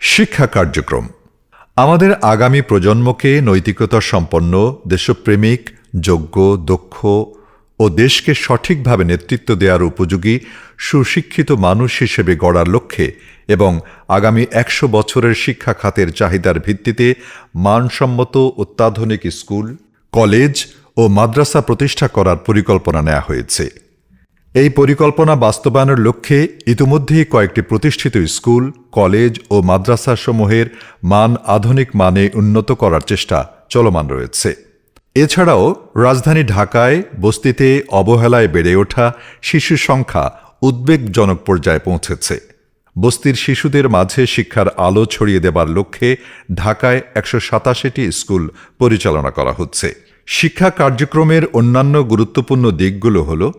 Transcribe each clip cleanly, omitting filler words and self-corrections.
শিক্ষা কার্যক্রম আমাদের আগামী প্রজন্মকে নৈতিকতা সম্পন্ন, দেশপ্রেমিক, যোগ্য, দক্ষ ও দেশকে সঠিকভাবে নেতৃত্ব দেওয়ার উপযোগী সুশিক্ষিত মানুষ হিসেবে গড়ার লক্ষ্যে এবং আগামী ১০০ বছরের শিক্ষা খাতের চাহিদার ভিত্তিতে মানসম্মত অত্যাধুনিক স্কুল, কলেজ ও মাদ্রাসা প্রতিষ্ঠা করার পরিকল্পনা নেওয়া হয়েছে। এই পরিকল্পনা বাস্তবায়নের লক্ষ্যে ইতিমধ্যেই কয়েকটি প্রতিষ্ঠিত স্কুল, কলেজ ও মাদ্রাসাসমূহের মান আধুনিক মানে উন্নত করার চেষ্টা চলমান রয়েছে। এছাড়াও রাজধানী ঢাকায় বস্তিতে অবহেলায় বেড়ে ওঠা শিশু সংখ্যা উদ্বেগজনক পর্যায়ে পৌঁছেছে। বস্তির শিশুদের মাঝে শিক্ষার আলো ছড়িয়ে দেবার লক্ষ্যে ঢাকায় ১৮৭টি স্কুল পরিচালনা করা হচ্ছে। শিক্ষা কার্যক্রমের অন্যান্য গুরুত্বপূর্ণ দিকগুলো হল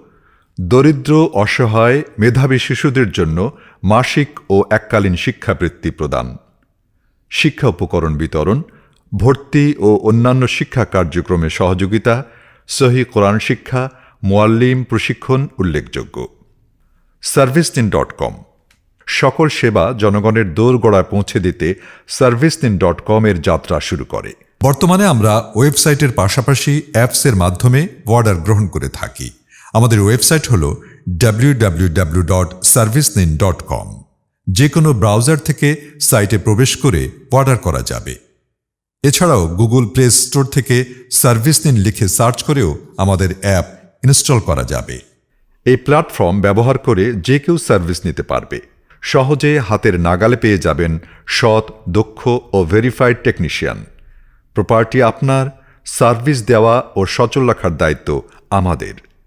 দরিদ্র, অসহায়, মেধাবী শিশুদের জন্য মাসিক ও এককালীন শিক্ষাবৃত্তি প্রদান, শিক্ষা উপকরণ বিতরণ, ভর্তি ও অন্যান্য শিক্ষা কার্যক্রমে সহযোগিতা, সহিহ কোরআন শিক্ষা, মুআল্লিম প্রশিক্ষণ উল্লেখযোগ্য। servicenin.com সকল সেবা জনগণের দোরগোড়ায় পৌঁছে দিতে servicenin.com এর যাত্রা শুরু করে। বর্তমানে আমরা ওয়েবসাইটের পাশাপাশি অ্যাপসের মাধ্যমে অর্ডার গ্রহণ করে থাকি। আমাদের ওয়েবসাইট হল www.servicenin.com। যে কোনো ব্রাউজার থেকে সাইটে প্রবেশ করে অর্ডার করা যাবে। এছাড়াও গুগল প্লে স্টোর থেকে সার্ভিসনিন লিখে সার্চ করেও আমাদের অ্যাপ ইনস্টল করা যাবে। এই প্ল্যাটফর্ম ব্যবহার করে যে কেউ সার্ভিস নিতে পারবে। সহজে হাতের নাগালে পেয়ে যাবেন সৎ, দক্ষ ও ভেরিফাইড টেকনিশিয়ান। প্রপার্টি আপনার, সার্ভিস দেওয়া ও সচল রাখার দায়িত্ব আমাদের।